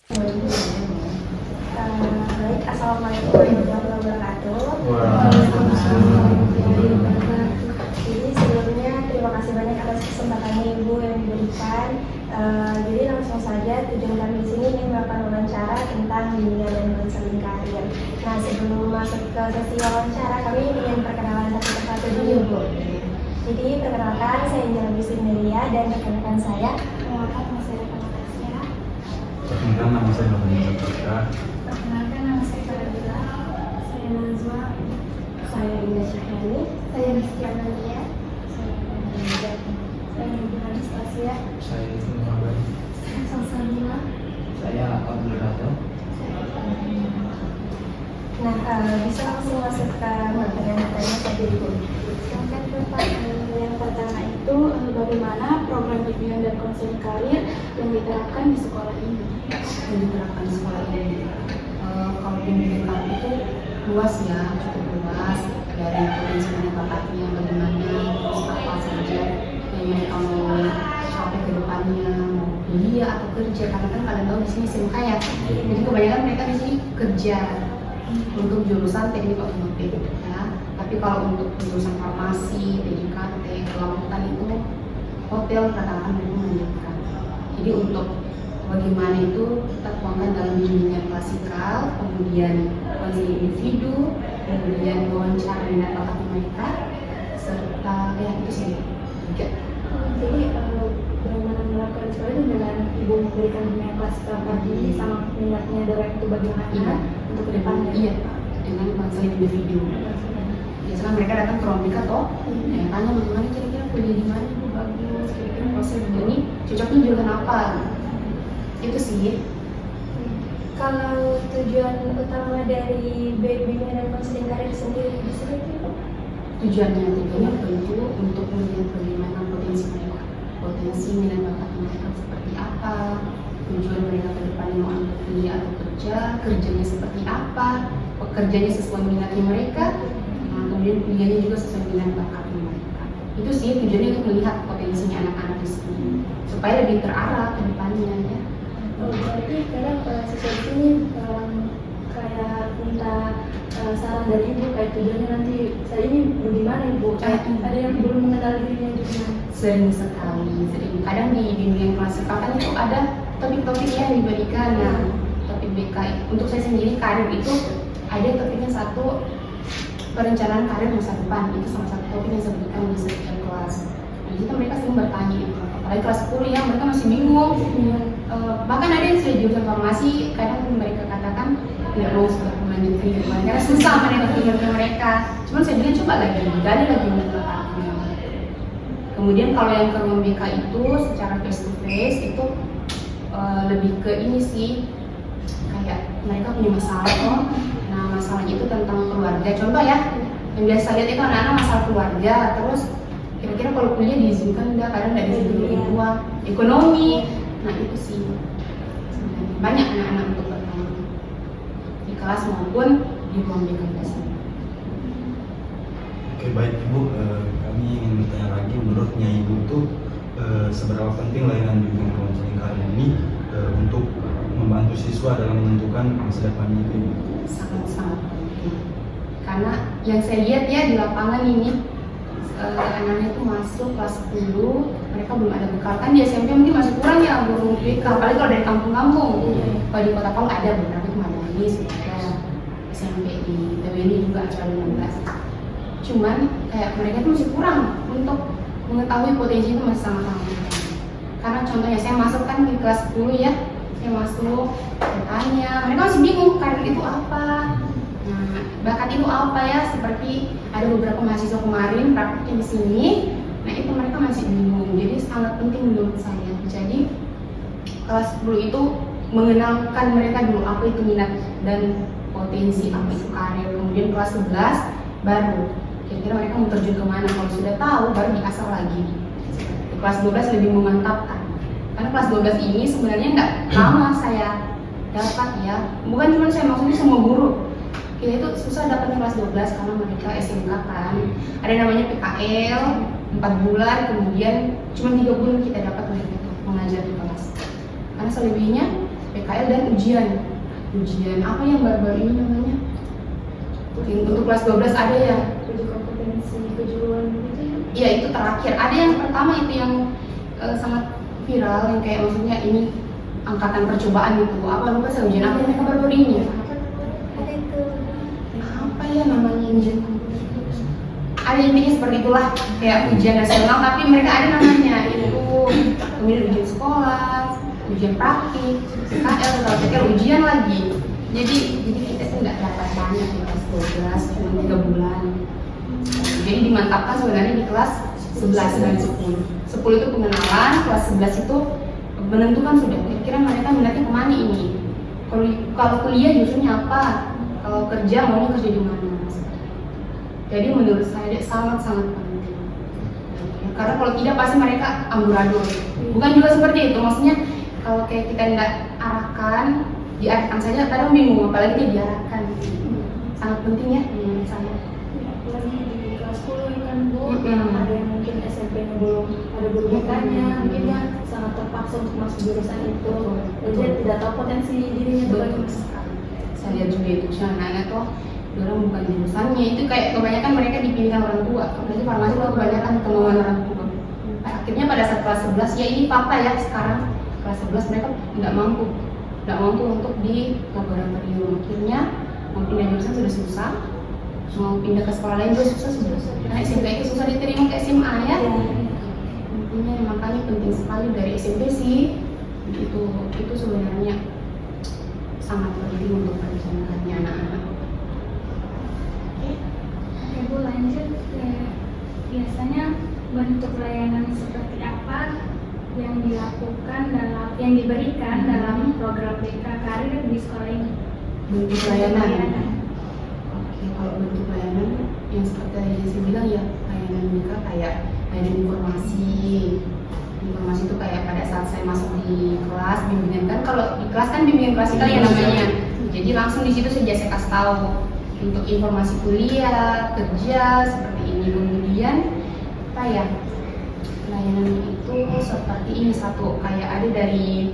Baik, assalamualaikum warahmatullahi wabarakatuh. Jadi sebelumnya terima kasih banyak atas kesempatannya Ibu yang diberikan. Jadi langsung saja tujuan kami di sini ingin melakukan wawancara tentang bimbingan dan konseling karir. Nah, sebelum masuk ke sesi wawancara, kami ingin perkenalan satu persatu dulu, Bu. Jadi perkenalkan, saya Injil Bismilia dan rekan-rekan saya. Perkenalkan nama saya Natasha. Perkenalkan nama saya Nobel Saputra. Perkenalkan nama saya Farabila. Saya Nazwa. Saya Indah Syahani. Saya Rizky Amalia. Saya Nubul Anastasia. Saya itu Muhammad. Saya Salsabila. Saya Abdul Rahman. Nah, bisa langsung masuk ke materi-materinya saja Ibu. Silakan Bapak. Yang pertama itu bagaimana program bimbingan dan konseling karir yang diterapkan di sekolah ini. Yang diterapkan di sekolah ini, kalau bimbingan karir itu luas ya, cukup luas, dari potensi mana bakatnya, bagaimana, terus apa saja yang mereka mau capai ke depannya, mau kuliah atau kerja, karena kan kalian tahu di sini SMK ya, jadi kebanyakan mereka di sini kerja untuk jurusan teknik otomotif ya. Tapi kalau untuk jurusan farmasi, PJKT, kelautan itu hotel rata-rata mereka melanjutkan. Jadi untuk bagaimana itu kita tuangkan dalam bimbingan klasikal, kemudian konseling individu, kemudian wawancara minat bakat mereka, serta ya itu sih tiga. Jadi bagaimana melakukan sekolah itu dengan Ibu memberikan bimbingan klasikal tadi sama minatnya dari itu bagaimana Iya. untuk kedepannya? Iya, dengan konseling individu. Biasanya mereka datang ke ruang BK toh, tanya bagaimana kira-kira kuliah di mana Bu bagus, kira-kira proses ini cocoknya jurusan apa? Itu sih. Kalau tujuan utama dari bimbingan dan konseling karir sendiri di sini itu Tujuannya tentu untuk melihat bagaimana potensi mereka, potensi minat bakat mereka seperti apa, tujuan mereka ke depan mau ambil kuliah atau kerja, kerjanya seperti apa, pekerjaannya sesuai minatnya mereka, nah, kemudian kuliahnya juga sesuai minat bakatnya mereka. Itu sih tujuannya untuk melihat potensinya anak-anak di sini supaya lebih terarah ke depannya ya. Berarti kadang siswa di sini kayak minta saran dari Ibu kayak tujuannya nanti saya ini bagaimana Ibu? Ada yang belum mengenal dirinya juga. Sering sekali, sering. Kadang di bimbingan klasikal kan itu ada topik-topik yang diberikan. Nah, topik BK untuk saya sendiri karir itu ada topiknya satu, perencanaan karir masa depan, itu salah satu topik yang saya berikan di setiap kelas. Nah, di situ mereka sering bertanya itu, apalagi kelas 10 ya, mereka masih bingung. Bahkan ada yang sudah jurusan farmasi, kadang mereka katakan tidak mau sudah melanjutkan ke depan karena susah menentukan mereka. Cuman saya bilang coba lagi, gali lagi minat bakatnya. Kemudian kalau yang ke ruang BK itu secara face to face itu lebih ke ini sih, kayak mereka punya masalah kok. Nah masalahnya itu tentang keluarga. Contoh ya, yang biasa lihat itu anak-anak masalah keluarga, terus kira-kira kalau kuliah diizinkan enggak, kadang nggak diizinkan kedua, ekonomi. Nah itu sih sebenarnya banyak anak-anak untuk bertanya di kelas maupun di ruang BK sini. Oke, baik Ibu, kami ingin bertanya lagi, menurutnya Ibu tuh seberapa penting layanan bimbingan konseling karir ini untuk membantu siswa dalam menentukan masa depannya itu Ibu? Sangat-sangat penting karena yang saya lihat ya di lapangan ini anak-anak itu masuk kelas 10 mereka belum ada bekal, kan di SMP mungkin masih kurang ya guru BK, apalagi kalau dari kampung-kampung. Kalau di kota Palu ada beberapa itu Madalis, ada SMP di TWN juga acara 15. Cuman kayak mereka itu masih kurang untuk mengetahui potensi itu masih sangat-sangat penting. Karena contohnya saya masuk kan di kelas 10 ya, saya masuk, saya tanya, mereka masih bingung karir itu apa, nah, bakat itu apa ya, seperti ada beberapa mahasiswa kemarin praktiknya di sini, nah itu mereka masih bingung, jadi sangat penting menurut saya. Jadi kelas 10 itu mengenalkan mereka dulu apa itu minat dan potensi, apa itu karir, kemudian kelas 11 baru kira-kira mereka mau terjun kemana, kalau sudah tahu baru diasah lagi. Di kelas 12 lebih memantapkan, karena kelas 12 ini sebenarnya nggak lama saya dapat ya, bukan cuma saya, maksudnya semua guru kita itu susah dapatnya kelas 12 karena mereka SMK kan, ada namanya PKL 4 bulan, kemudian cuma 3 bulan kita dapat mereka itu mengajar di kelas, karena selebihnya PKL dan ujian apa yang baru-baru ini namanya, untuk kelas 12 ada ya, uji kompetensi kejuruan gitu ya. iya itu terakhir. Ada yang pertama itu yang sangat viral, yang kayak maksudnya ini angkatan percobaan gitu, apa lupa saya, ujian apa yang mereka baru-baru ini ya? Ada itu. Apa ya namanya, ujian kompetensi, ada intinya seperti itulah, kayak ujian nasional tapi mereka ada namanya itu, kemudian ujian sekolah, ujian praktik, KL, kalau PKL ujian lagi. Jadi kita tuh nggak dapat banyak di kelas 12, cuma 3 bulan. Jadi dimantapkan sebenarnya di kelas 11 dan 10. 10 itu pengenalan, kelas 11 itu menentukan sudah kira-kira mereka minatnya kemana ini. Kalau kuliah jurusannya apa, kalau kerja maunya kerja di mana. Jadi menurut saya sangat-sangat penting. Karena kalau tidak pasti mereka amburadul. Bukan juga seperti itu, maksudnya kalau kayak kita tidak diarahkan saja kadang bingung, apalagi dia diarahkan. Sangat penting ya menurut saya. Apalagi di kelas 10 kan Bu, ada yang mungkin SMP-nya belum ada berbukanya, mungkin dia sangat terpaksa untuk masuk jurusan itu, dan dia tidak tahu potensi dirinya itu bagaimana. Saya lihat juga itu anak-anak tuh orang bukan jurusannya, itu kayak kebanyakan mereka dipilihkan orang tua. Apalagi farmasi tuh kebanyakan kemauan orang tua. Akhirnya pada saat kelas 11 ya ini fakta ya, sekarang kelas 11 mereka tidak mampu untuk di laboratorium. Akhirnya mau pindah jurusan sudah susah, mau pindah ke sekolah lain juga susah. Karena SMP itu susah diterima ke SMA ya. Intinya makanya penting sekali dari SMP sih, itu sebenarnya sangat penting untuk perencanaannya anak-anak. Oke Bu, lanjut. Biasanya bentuk layanan seperti apa yang dilakukan yang diberikan dalam program BK Karir di sekolah ini? Bentuk layanan. Oke, kalau bentuk layanan yang seperti yang saya bilang ya, layanan BK kayak layanan informasi itu kayak pada saat saya masuk di kelas bimbingan, kan kalau di kelas kan bimbingan klasikal ya namanya, jadi langsung di situ saja saya kasih tahu untuk informasi kuliah, kerja seperti ini. Kemudian apa ya, layanan itu seperti ini, satu kayak ada dari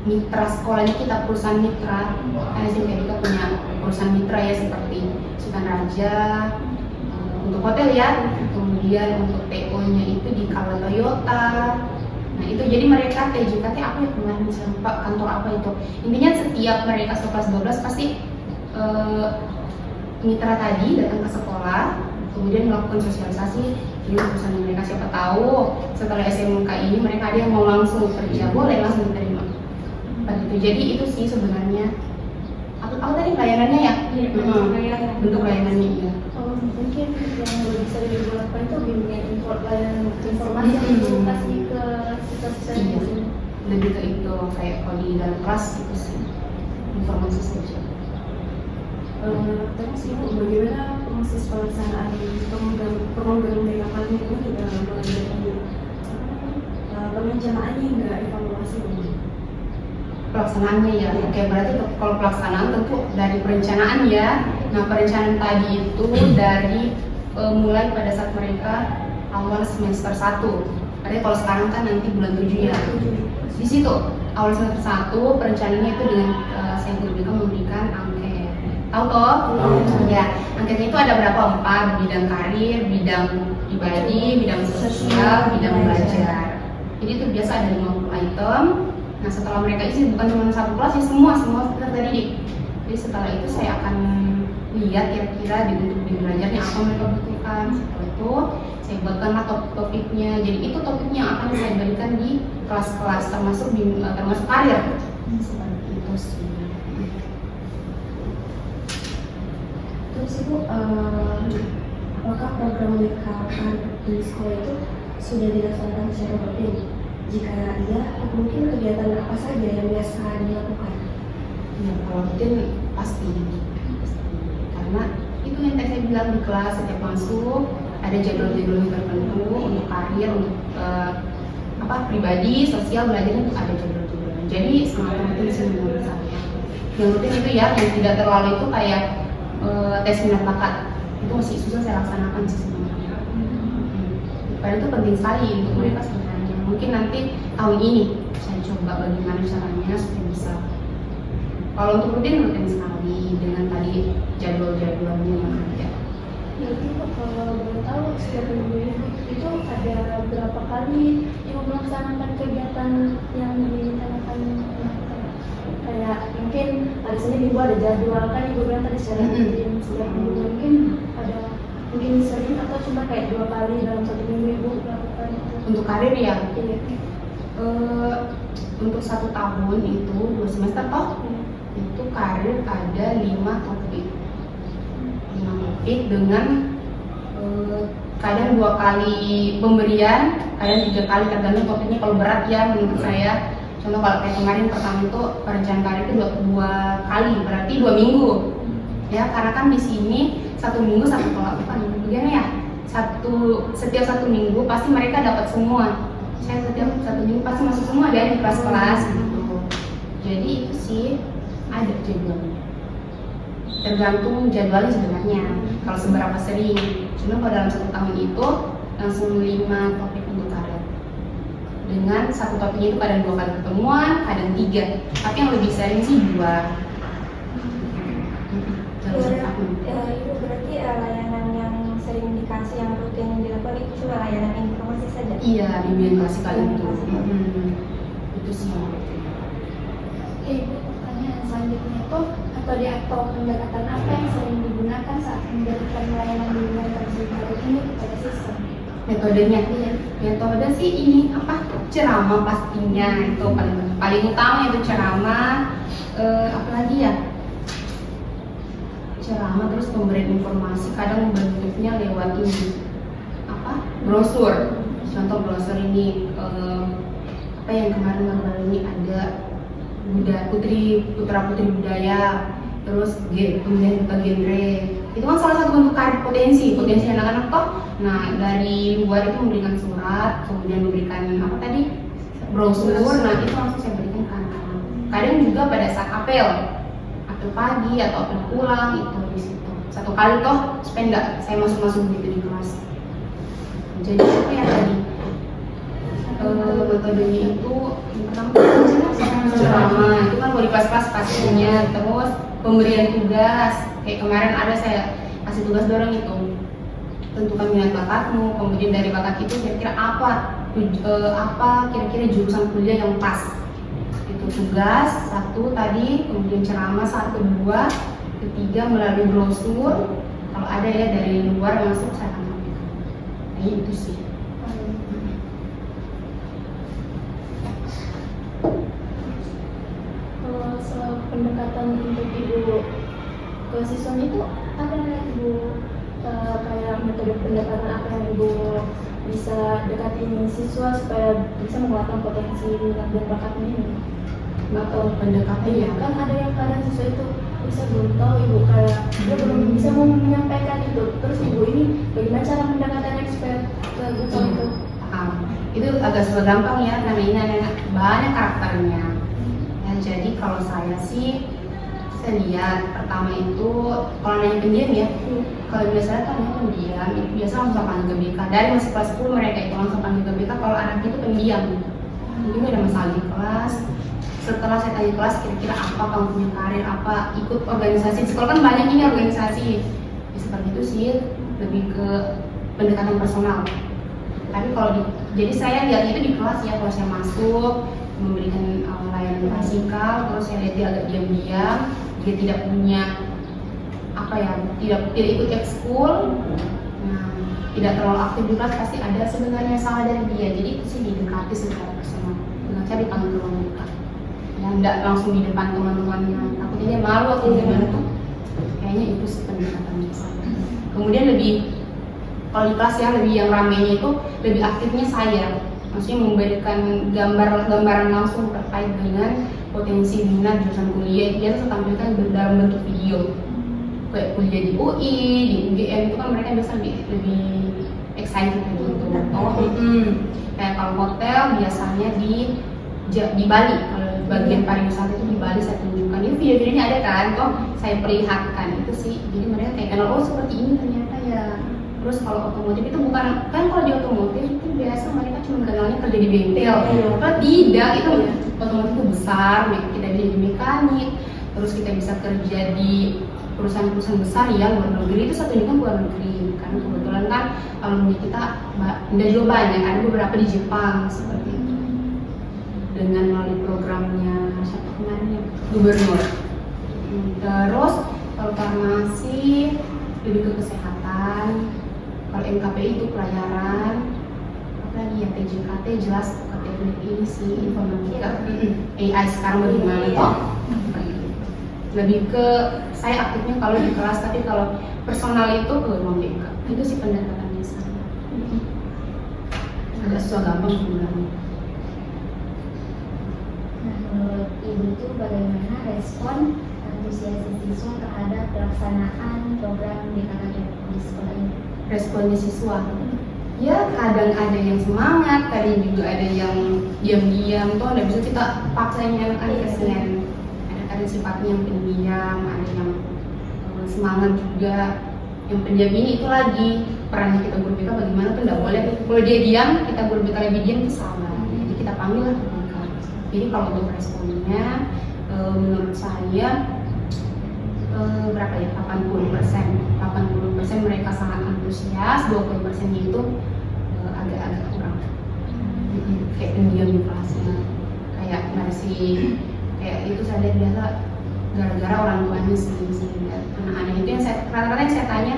mitra sekolahnya kita, perusahaan mitra, karena SMK kita punya perusahaan mitra ya seperti Sultan Raja untuk hotel ya, kemudian untuk TO-nya itu di Kala Toyota. Nah itu jadi mereka TJKT apa ya kemarin Pak, kantor apa itu, intinya setiap mereka kelas 12 pasti mitra tadi datang ke sekolah, kemudian melakukan sosialisasi di perusahaan mereka. Siapa tahu setelah SMK ini mereka ada yang mau langsung kerja, boleh langsung diterima. Begitu. Jadi itu sih sebenarnya. Apa tadi layanannya ya? Iya, bentuk layanannya ya. Mungkin yang bisa dilakukan itu bimbingan layanan informasi yang itu kasih ke siswa-siswa di sini. Lebih ke itu kayak kalau di dalam kelas itu sih informasi saja. Terus Ibu, bagaimana proses pelaksanaan program BK ini mulai dari perencanaannya hingga evaluasi ini? Pelaksanaannya ya, oke, berarti kalau pelaksanaan tentu dari perencanaan ya. Nah perencanaan tadi itu dari mulai pada saat mereka awal semester 1. Artinya kalau sekarang kan nanti bulan 7 ya. Di situ awal semester 1 perencanaannya itu dengan saya juga memberikan angket. Tahu toh? Ya, angketnya itu ada berapa? 4, bidang karir, bidang pribadi, bidang sosial, bidang belajar. Jadi itu biasa ada 50 item. Nah setelah mereka isi bukan cuma satu kelas ya, semua tadi. Jadi setelah itu saya akan lihat kira-kira di belajarnya apa mereka butuhkan. Setelah itu saya buatkanlah topik-topiknya. Jadi itu topiknya yang akan saya berikan di kelas-kelas termasuk karir. Seperti itu sih. Terus Ibu, apakah program BK di sekolah itu sudah dilaksanakan secara rutin? Jika iya, mungkin kegiatan apa saja yang biasa dilakukan? Ya, kalau rutin pasti. Karena itu yang tadi saya bilang, di kelas setiap masuk ada jadwal-jadwal tertentu untuk karir, untuk pribadi, sosial, belajar itu ada jadwal-jadwal. Jadi sangat rutin sih menurut saya. Yang rutin itu ya, yang tidak terlalu itu kayak tes minat bakat, itu masih susah saya laksanakan sih sebenarnya. Padahal itu penting sekali untuk mereka sebenarnya. mungkin nanti tahun ini saya coba bagaimana caranya supaya bisa. Kalau untuk rutin sekali dengan tadi jadwal-jadwalnya yang ada. Jadi kalau boleh tahu setiap minggu itu ada berapa kali ibu melaksanakan kegiatan yang direncanakan kayak mungkin hari Senin ibu ada jadwal kan ibu bilang tadi secara rutin setiap minggu mungkin ada mungkin sering atau cuma kayak 2 kali dalam 1 minggu ibu melakukan itu. Untuk karir ya, Iya. untuk 1 tahun itu 2 semester toh itu karir ada 5 topik dengan kadang 2 kali pemberian, kadang 3 kali tergantung topiknya. Kalau berat ya menurut saya, contoh kalau kayak kemarin pertama itu perencanaan karir itu 2 kali, berarti 2 minggu ya, karena kan di sini 1 minggu 1 bukan begini ya, setiap 1 minggu pasti mereka dapat semua. Saya setiap 1 minggu pasti masuk semua ya di kelas-kelas gitu. Jadi itu sih ada jadwalnya, tergantung jadwalnya sebenarnya kalau seberapa sering. Cuma kalau dalam 1 tahun itu langsung 5 topik untuk karir, dengan 1 topiknya itu kadang 2 kali pertemuan, kadang 3, tapi yang lebih sering sih 2 dalam 1 tahun. Itu berarti layanan yang sering dikasih yang rutin dilakukan itu cuma layanan informasi saja. Iya, bimbingan klasikal itu. Itu sih yang rutin. Ibu, pertanyaan selanjutnya itu metode atau pendekatan apa yang sering digunakan saat memberikan layanan bimbingan terbaru ini kepada siswa? Metodenya, metode sih ini apa? Ceramah pastinya itu paling utama, itu ceramah. Apalagi ya? Ceramah, terus pemberian informasi, kadang bentuknya lewat ini apa? Brosur. Contoh brosur ini apa yang kemarin ini ada putra putri budaya, terus kemudian duta genre. Itu kan salah satu bentuk karir potensi anak-anak toh. Nah, dari luar itu memberikan surat, kemudian memberikan apa tadi, brosur. Nah, itu langsung saya berikan ke anak-anak. Kadang juga pada saat apel pagi atau apel pulang itu di situ 1 kali toh, supaya enggak saya masuk begitu di kelas. Jadi apa ya tadi, metodenya itu yang pertama ceramah, itu kan di kelas-kelas pastinya. Terus pemberian tugas, kayak kemarin ada saya kasih tugas dorong itu, tentukan minat bakatmu, kemudian dari bakat itu kira-kira apa kira-kira jurusan kuliah yang pas. Itu tugas 1 tadi, kemudian ceramah 1, 2, ketiga melalui brosur. Kalau ada ya dari luar masuk saya akan sampaikan. Nah, itu sih. Kalau soal pendekatan untuk ibu ke siswanya itu ada ibu kayak metode pendekatan apa yang ibu bisa dekatin siswa supaya bisa mengeluarkan potensi minat dan bakatnya ini? Atau Pendekatan ya, kan ada yang kadang siswa itu bisa belum tahu ibu kayak dia belum bisa mau menyampaikan itu, terus ibu ini bagaimana cara mendekatkannya supaya terbuka itu? Itu agak susah gampang ya, karena ini ada banyak karakternya. Ya, jadi kalau saya sih, saya lihat pertama itu kalau nanya pendiam ya, kalau biasanya kan pendiam itu biasa langsung panggil ke BK. Dari masih kelas 10 mereka itu langsung panggil ke BK kalau anak itu pendiam. Mungkin ada masalah di kelas. Setelah saya tanya kelas, kira-kira apa kamu punya karir, apa ikut organisasi. Di sekolah kan banyak ini organisasi. Ya, seperti itu sih, lebih ke pendekatan personal. Tapi jadi saya lihat itu di kelas ya, kalau saya masuk memberikan layanan klasikal, terus saya lihat dia agak diam-diam, dia tidak punya apa ya, tidak ikut ekskul, nah, tidak terlalu aktif di kelas, pasti ada sebenarnya salah dari dia. Jadi itu sih didekati secara personal, dengan cara dipanggil ke ruang BK. Ya, enggak langsung di depan teman-temannya, takutnya dia malu atau gimana tuh. Kayaknya itu sih pendekatannya saya. Kemudian lebih kalau di kelas ya, lebih yang ramenya itu lebih aktifnya saya, maksudnya memberikan gambaran langsung terkait dengan potensi minat jurusan kuliah. Dia tuh tampilkan dalam bentuk video, kayak kuliah di UI, di UGM itu kan mereka biasa lebih excited gitu. Kayak kalau hotel biasanya di Bali, kalau bagian pariwisata itu di Bali saya tunjukkan. Ini video-videonya ada kan, toh saya perlihatkan itu sih. Jadi mereka kayak kenal, oh seperti ini ternyata ya. Terus kalau otomotif itu bukan, kan kalau di otomotif itu biasa mereka cuma kenalnya kerja di bengkel. Kalau tidak, itu otomotif itu besar, kita bisa jadi mekanik, terus kita bisa kerja di perusahaan-perusahaan besar ya luar negeri, itu satu juga luar negeri. Karena kebetulan kan alumni kita tidak juga banyak, ada beberapa di Jepang seperti itu. Dengan melalui programnya siapa kemarin ya? Gubernur. Terus kalau farmasi lebih ke kesehatan. Kalau NKPI itu pelayaran, apalagi ya TJKT jelas ke teknik ini sih informatika, AI sekarang bagaimana toh? Lebih ke saya aktifnya kalau di kelas, tapi kalau personal itu ke ruang BK. Itu sih pendekatannya saya. Agak susah gampang sebenarnya. Nah, menurut Ibu itu bagaimana respon antusias siswa terhadap pelaksanaan program BKKBN di sekolah ini? Responnya siswa, ya kadang ada yang semangat, kadang juga ada yang diam-diam, toh nggak bisa kita paksain anak-anak kesian. Ada sifatnya yang pendiam, ada yang semangat juga. Yang pendiam ini itu lagi perannya kita guru BK bagaimana tuh nggak boleh. Kalau dia diam, kita guru BK lebih diam itu salah. Jadi kita panggil lah guru BK. Jadi kalau untuk responnya, menurut saya berapa ya? 80% mereka sangat antusias, 20% itu agak-agak kurang. Kayak pendiam di kelasnya, kayak masih kayak itu saya lihat biasa gara-gara orang tuanya sih anak-anak itu yang rata-rata yang saya tanya,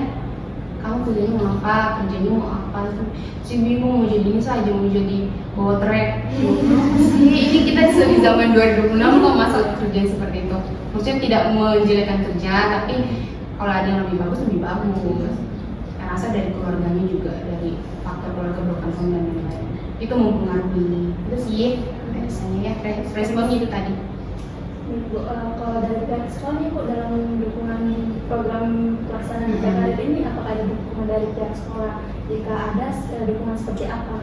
kamu kuliahnya mau apa, kerjanya mau apa, itu si bingung mau jadi ini saja, mau jadi bawa trek. Ini kita di zaman 2006 kok masuk kerja seperti itu. Maksudnya tidak menjelekkan kerja, tapi kalau ada yang lebih bagus. Saya rasa dari keluarganya juga, dari faktor keluarga belakang dan lain-lain itu mempengaruhi. Itu sih biasanya ya responnya itu tadi. Bu, kalau dari pihak sekolah nih Bu, dalam dukungan program pelaksanaan PKKBN ini, apakah ada dukungan dari pihak sekolah? Jika ada, dukungan seperti apa?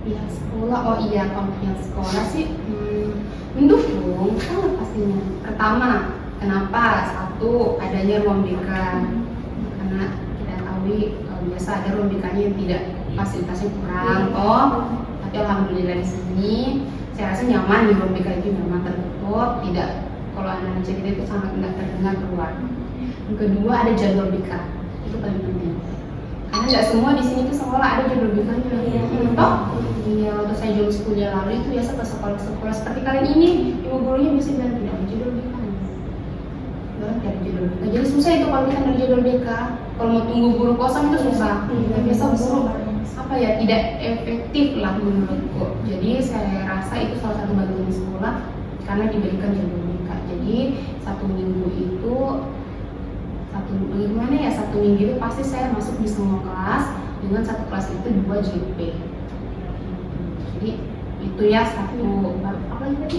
Pihak sekolah, oh iya, kalau pihak sekolah sih mendukung sangat pastinya. Pertama, kenapa? Satu, adanya ruang BK, karena kita tahu biasa ada ruang BK-nya yang tidak fasilitasnya kurang, tapi alhamdulillah di sini saya rasa nyaman di ruang BK itu, nyaman tertutup, tidak, kalau anak-anak cerita itu sangat tidak terdengar keluar. Yang kedua, ada jadwal BK, itu paling penting. Karena nggak semua di sini tuh sekolah ada jadwal BK-nya. Iya, waktu saya jam kuliah lalu itu biasa ke sekolah-sekolah seperti kalian ini, ibu gurunya bisa bilang tidak ada jadwal BK. Jadwal BK. Jadi susah itu kalau kita ada jadwal BK. Kalau mau tunggu guru kosong itu susah. Biasa guru apa ya, tidak efektif lah menurutku. Jadi saya rasa itu salah satu bantuan sekolah karena diberikan jadwal BK. Jadi satu minggu itu satu minggu itu pasti saya masuk di semua kelas, dengan satu kelas itu 2 JP. Jadi itu ya satu apa lagi tadi?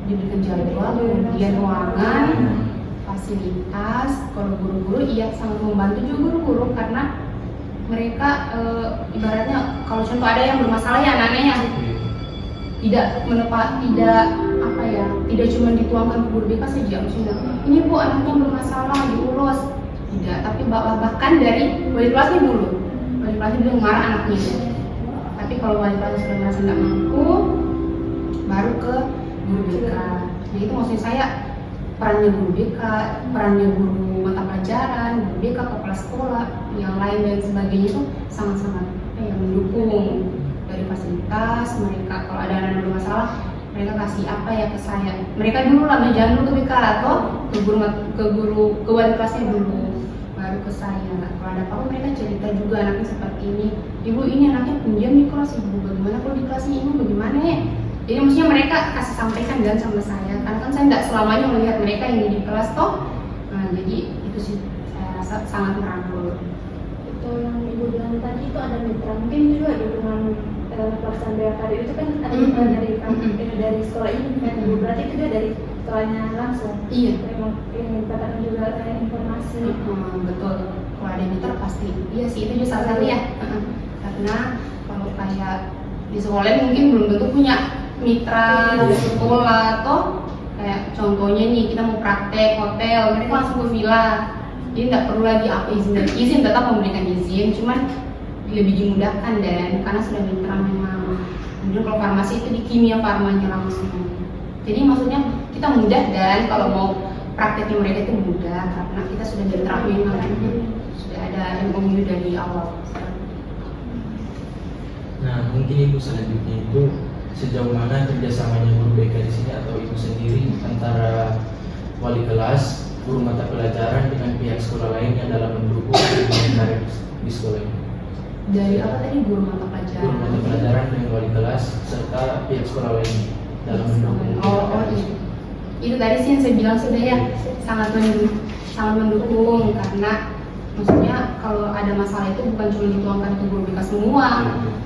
Diberikan jadwal, kemudian ruangan, fasilitas. Kalau guru-guru iya sangat membantu juga guru-guru karena mereka ibaratnya kalau contoh ada yang bermasalah ya anaknya tidak cuma dituangkan ke guru BK saja, maksudnya ini Bu anaknya bermasalah diurus, tidak, tapi bahkan dari wali kelasnya dulu, wali kelasnya dulu marah anaknya. Tapi kalau wali kelasnya sudah merasa tidak mampu, baru ke guru BK. Nah itu maksud saya perannya guru BK, perannya guru mata pelajaran, guru BK, kepala sekolah, yang lain dan sebagainya itu sangat-sangat mendukung dari fasilitas mereka. Kalau ada anak bermasalah, mereka kasih apa ya ke saya. Mereka dulu lah, jangan dulu ke BK atau ke wali kelasnya dulu, baru ke saya. Kalau ada apa-apa mereka cerita juga anaknya seperti ini. Ibu ini anaknya pendiam di kelas, ibu bagaimana kalau di kelasnya ini bagaimana ya? Jadi maksudnya mereka kasih sampaikan dan sama saya, karena kan saya tidak selamanya melihat mereka yang di kelas toh. Nah jadi itu sih saya rasa sangat merangkul. Itu yang Ibu bilang tadi itu ada mitra, mungkin juga dukungan pelaksanaan BKKBN itu kan ada mitra dari sekolah ini kan, berarti itu dia dari sekolahnya langsung. Iya. Memang yang dikatakan juga informasi. Betul. Kalau ada mitra pasti. Iya sih itu juga salah satu ya. Karena kalau kayak di sekolah mungkin belum tentu punya mitra di sekolah toh, kayak contohnya nih kita mau praktek hotel, mereka langsung ke villa. Jadi nggak perlu lagi apa izin tetap memberikan izin, cuman lebih dimudahkan dan karena sudah mitra memang. Kemudian kalau farmasi itu di kimia farmanya langsung. Jadi maksudnya kita mudah dan kalau mau prakteknya mereka itu mudah karena kita sudah mitra memang, sudah ada MOU dari awal. Nah, mungkin Ibu selanjutnya itu sejauh mana kerjasamanya guru BK di sini atau Ibu sendiri antara wali kelas, guru mata pelajaran dengan pihak sekolah lainnya dalam mendukung pembinaan karir di sekolah ini? Dari apa tadi guru mata Guru pelajaran? mata pelajaran dengan wali kelas serta pihak sekolah lainnya dalam mendukung. Iya. Itu tadi sih yang saya bilang sudah ya, sangat mendukung karena maksudnya kalau ada masalah itu bukan cuma dituangkan ke guru BK semua,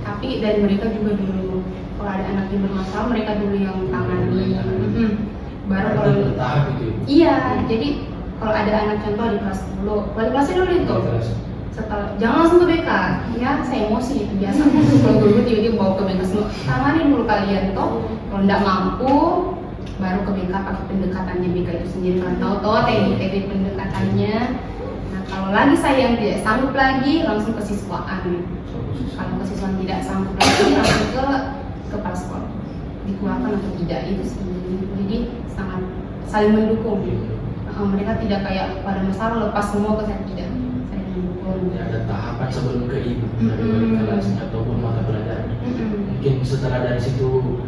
tapi dari mereka juga dulu. Kalau ada anak yang bermasalah mereka dulu yang tangani. Baru kalau bertahap itu. iya, jadi kalau ada anak contoh di kelas 10, wali kelasnya dulu itu. Setelah jangan langsung ke BK, ya saya emosi itu biasa. Kalau guru tiba-tiba bawa ke BK semua, tangani dulu kalian toh. Kalau nggak mampu, baru ke BK pakai pendekatannya BK itu sendiri. Kalau tahu teknik pendekatannya. Nah kalau lagi saya yang tidak sanggup lagi, langsung ke siswaan. Kalau ke siswaan tidak sanggup lagi, langsung ke kepala sekolah. Dikeluarkan atau tidak itu sendiri. Jadi sangat saling mendukung. Mereka tidak kayak pada masalah lepas semua ke saya, tidak. Ya, ada tahapan sebelum ke Ibu dari wali kelasnya ataupun mata pelajarannya. Mungkin setelah dari situ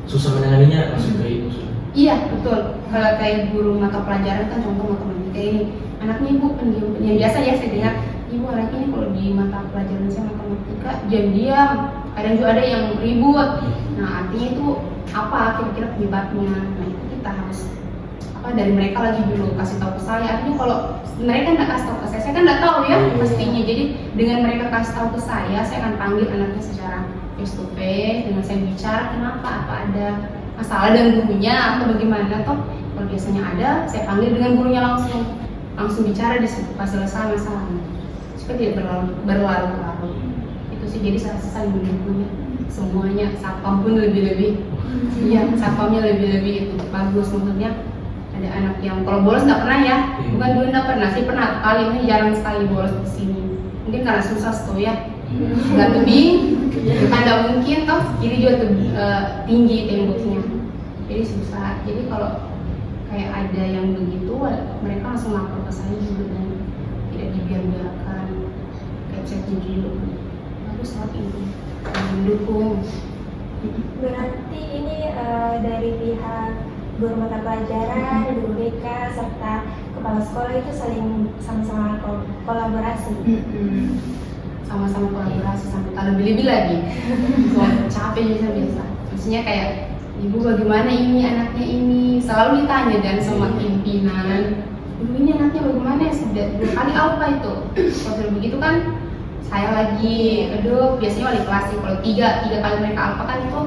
susah menanganinya langsung ke Ibu. Iya betul. Kalau kayak guru mata pelajaran kan contoh matematika ini, anaknya Ibu pendiam. Yang biasa ya saya dengar, Ibu anaknya ini kalau di mata pelajaran saya matematika diam-diam. Kadang juga ada yang ribut. Nah artinya itu apa kira-kira penyebabnya? Nah itu kita harus dari mereka lagi dulu kasih tahu ke saya. Artinya kalau mereka nggak kasih tahu ke saya kan nggak tahu ya pastinya. Jadi dengan mereka kasih tahu ke saya akan panggil anaknya secara face to face, dengan saya bicara kenapa, apa ada masalah dengan gurunya atau bagaimana toh. Kalau biasanya ada, saya panggil dengan gurunya langsung bicara di situ pas selesai masalahnya supaya tidak berlarut-larut. Itu sih jadi saya saling mendukungnya semuanya. Satpam pun lebih-lebih, iya satpamnya lebih-lebih itu bagus maksudnya. Ada anak yang kalau bolos nggak pernah ya, bukan dulu nggak pernah sih, pernah kali ini jarang sekali bolos di sini. Mungkin karena susah tuh ya, nggak tebing, ada mungkin toh, ini juga tinggi temboknya, jadi susah. Jadi kalau kayak ada yang begitu, mereka langsung lapor ke saya juga dan tidak dibiarkan, kayak chatnya dulu. Bagus lah ini, mendukung. Berarti ini dari pihak guru mata pelajaran, guru BK, serta kepala sekolah itu saling sama-sama kolaborasi. Sama-sama kolaborasi sampai kalau lebih lagi. Capek biasa. Maksudnya kayak Ibu bagaimana ini anaknya ini selalu ditanya dan sama pimpinan. Ibu ini anaknya bagaimana ya sudah 2 kali apa itu? Kalau begitu kan saya lagi, aduh biasanya wali kelas sih. Kalau tiga kali mereka alfa kan itu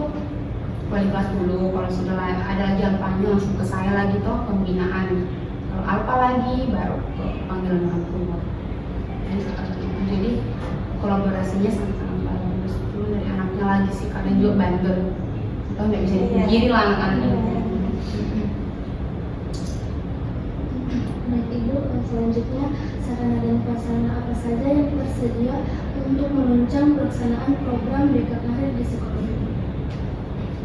wali kelas dulu, kalau sudah ada lagi alpanya langsung ke saya lagi toh pembinaan. Kalau alpa lagi baru ke panggilan orang tua. Jadi kolaborasinya sangat-sangat bagus. Itu dari anaknya lagi sih, kadang juga bandel. Kita nggak bisa dipungkiri lah anak-anak. Baik Ibu, selanjutnya sarana dan prasarana apa saja yang tersedia untuk menunjang pelaksanaan program BK Karir di sekolah ini?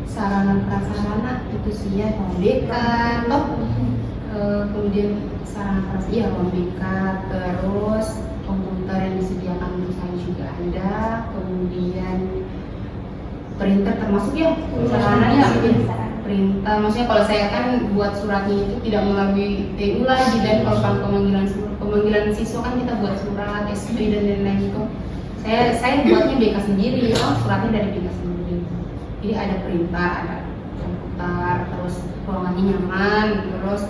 Sarana prasarana itu sih ya ruang BK toh, kemudian sarana prasarana ya ruang BK, terus komputer yang disediakan untuk saya juga ada, kemudian printer termasuk ya sarananya printer. Maksudnya kalau saya kan buat suratnya itu tidak melalui TU lagi, dan kalau pemanggilan siswa kan kita buat surat SP dan lain-lain itu saya buatnya BK sendiri, suratnya dari BK sendiri. Jadi ada printer, ada komputer, terus ruangannya nyaman, terus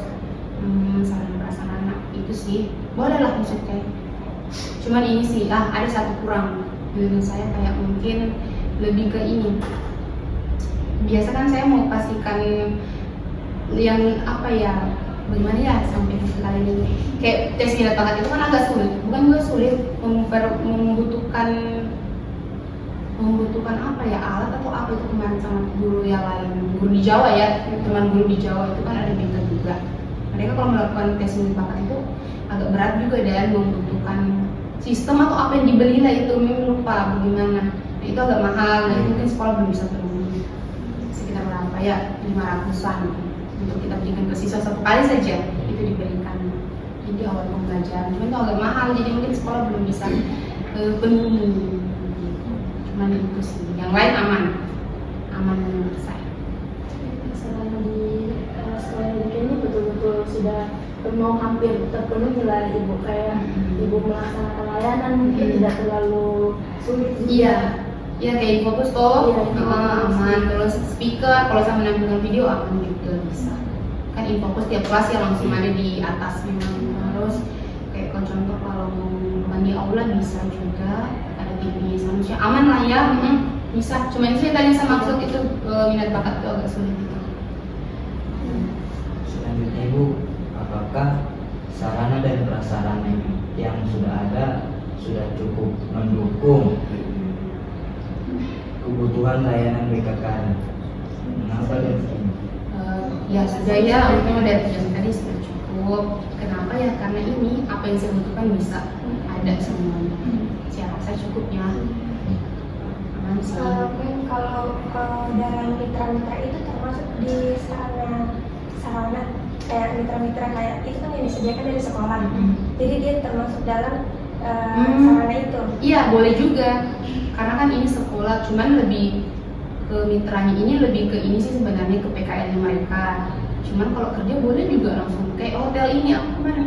sarana prasarana itu sih boleh lah maksudnya. Cuman ini sih ada satu kurang menurut saya, kayak mungkin lebih ke ini. Biasa kan saya mau pastikan yang apa ya, bagaimana ya sampai kali ini kayak tes minat bakat itu kan agak sulit, bukan juga sulit, membutuhkan apa ya, alat atau apa itu kemarin sama guru yang lain, guru di Jawa ya, teman guru di Jawa itu kan ada BK juga. Nah mereka kalau melakukan tes minat bakat itu agak berat juga dan membutuhkan sistem atau apa yang dibeli lah itu, memang lupa bagaimana. Nah itu agak mahal, nah itu mungkin sekolah belum bisa penuhi. Sekitar berapa ya, 500-an untuk kita berikan ke siswa satu kali saja itu diberikan. Jadi awal pembelajaran, cuman itu agak mahal, jadi mungkin sekolah belum bisa penuhi. Cuman itu sih, yang lain aman menurut saya. Selama di sekolah ini betul-betul sudah mau hampir terpenuhi lah ibu, kayak ibu melaksanakan layanan mungkin tidak terlalu sulit. Iya, kayak di fokus toh, Iya, di fokus. aman. Terus speaker, kalau saya menampilkan video aman juga bisa. Kan infocus tiap kelas ya langsung ada di atas memang. Terus kayak contoh kalau mau mandi aula bisa juga, ada TV sama aman lah ya, bisa. Cuma itu tadi saya maksud itu minat bakat itu agak sulit gitu. Selanjutnya Ibu, apakah sarana dan prasarana yang sudah ada sudah cukup mendukung kebutuhan layanan BKKN? Mengapa demikian? Ya sudah ya, mungkin dari tujuan tadi sudah cukup. Kenapa ya? Karena ini apa yang saya butuhkan bisa ada semuanya. Saya rasa cukup ya. Aman sih. Mungkin kalau dalam mitra-mitra itu termasuk di sarana kayak mitra-mitra kayak itu kan yang disediakan dari sekolah. Jadi dia termasuk dalam sarana itu. Iya boleh juga. Karena kan ini sekolah, cuman lebih ke mitranya ini lebih ke ini sih sebenarnya ke PKL mereka. Cuman kalau kerja boleh juga langsung kayak hotel ini aku kemarin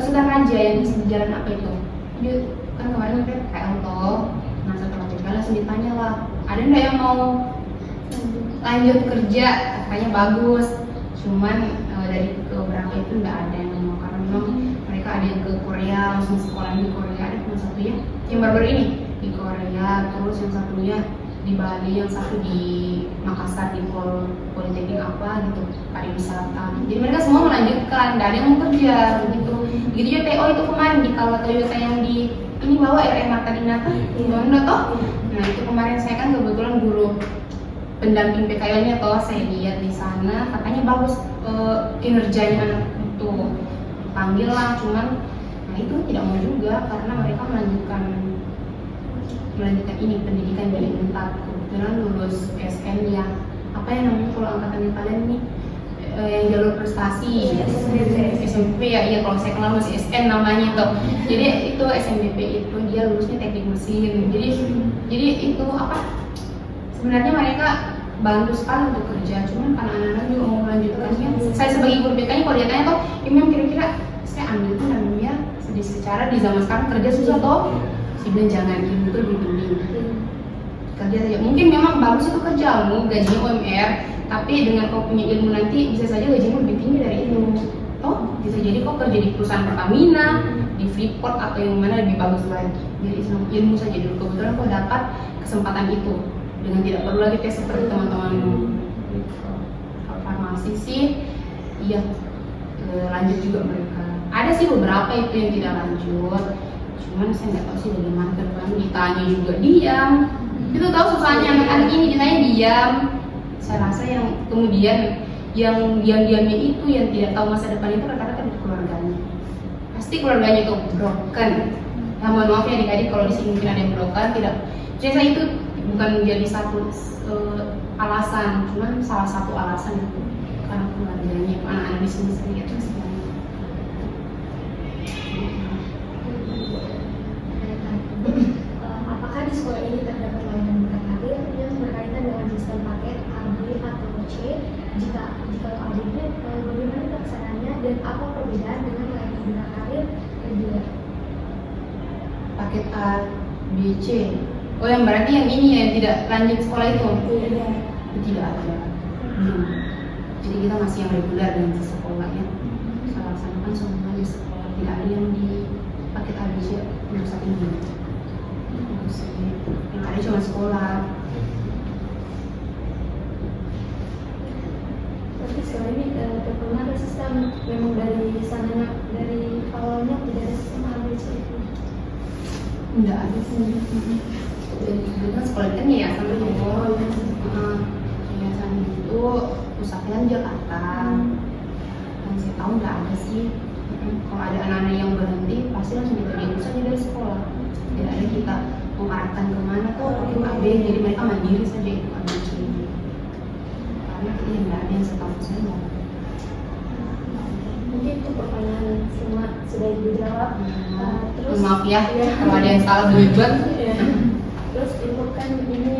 sedang aja yang di jalan apa itu. Dia kan kemarin kayak PKL toh. Nah setelah PKL langsung ditanya lah, ada nggak yang mau lanjut kerja? Katanya bagus. Cuman dari beberapa itu nggak ada yang mau karena memang mereka ada yang ke Korea langsung sekolah di Korea, ada cuma satu ya yang baru ini di Korea, terus yang satunya di Bali, yang satu di Makassar di Politeknik apa gitu, pariwisata. Jadi mereka semua melanjutkan, nggak ada yang mau kerja gitu. Begitu juga TO itu kemarin di kalau Toyota yang di ini bawa RM Marta Dinata, Indonesia toh. Nah itu kemarin saya kan kebetulan guru pendamping PKL-nya toh, saya lihat di sana katanya bagus kinerjanya anak itu, panggil lah, cuman nah itu tidak mau juga karena mereka melanjutkan ini pendidikan dari Unpad, kebetulan lulus SN ya, apa yang namanya kalau angkatan kalian nih yang jalur prestasi SMP ya, iya kalau saya kenal masih SN namanya tuh. Jadi itu SNBP itu dia lulusnya teknik mesin, jadi itu apa sebenarnya mereka bantu sekali untuk kerja, cuman karena anak-anak juga mau melanjutkannya. Saya sebagai guru BK-nya kalau dia tanya toh, Imam kira-kira saya ambil tuh namanya secara di zaman sekarang kerja susah toh. Saya bilang jangan, ilmu itu lebih penting. Kerja saja, mungkin memang bagus itu kerjamu, gajinya UMR, tapi dengan kau punya ilmu nanti bisa saja gajimu lebih tinggi dari itu. Toh bisa jadi kau kerja di perusahaan Pertamina, di Freeport atau yang mana lebih bagus lagi. Jadi ilmu saja dulu, kebetulan kau dapat kesempatan itu dengan tidak perlu lagi tes seperti teman-teman farmasi sih. Iya lanjut juga mereka. Ada sih beberapa itu yang tidak lanjut, cuman saya nggak tahu sih bagaimana ke depan. Ditanya juga diam, itu tahu susahnya anak-anak ini, ditanya diam. Saya rasa yang kemudian yang diam-diamnya itu yang tidak tahu masa depan itu rata-rata dari keluarganya. Pasti keluarganya itu broken. Nah mohon maaf ya adik-adik kalau di sini mungkin ada yang broken, tidak. Jadi saya itu bukan menjadi satu alasan, cuman salah satu alasan itu karena keluarganya, anak-anak di sini saya lihat sebenarnya. Apakah di sekolah ini terdapat layanan karir yang berkaitan dengan sistem paket A, B, atau C? Jika ada, bagaimana pelaksanaannya dan apa perbedaan dengan layanan karir kedua? Paket A, B, C. Oh yang berarti yang ini ya tidak lanjut sekolah itu? Iya. Tidak ada. Jadi kita masih yang reguler dengan sekolah ya. Saya laksanakan semua di sekolah, tidak ada yang di paket A, B, C untuk saat ini. Yang ada cuma sekolah. Tapi setelah ini terpernah ada sistem memang dari sananya dari awalnya tidak ada sistem ABC itu. Enggak ada sih. Jadi itu kan sekolah kan yayasan yayasan itu pusatnya di Jakarta. yang saya tahu nggak ada sih. Kalau ada anak-anak yang berhenti pasti langsung diterima saja dari sekolah. Tidak ada kita mengarahkan kemana kok pakai AB, jadi mereka mandiri saja itu ambil sendiri. Karena kita yang nggak ada yang setahu saya nggak ada. Mungkin itu pertanyaan semua sudah dijawab. Terus Maaf ya, ya. kalau ada yang salah duluan. Ya. Terus Ibu kan ini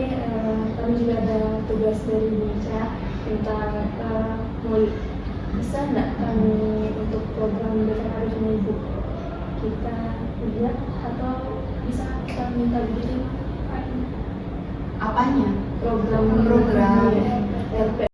kami juga ada tugas dari BINCA tentang bisa nggak kami untuk program BKKR ini Ibu kita lihat atau bisa kita minta bikin Apanya? program Program. RP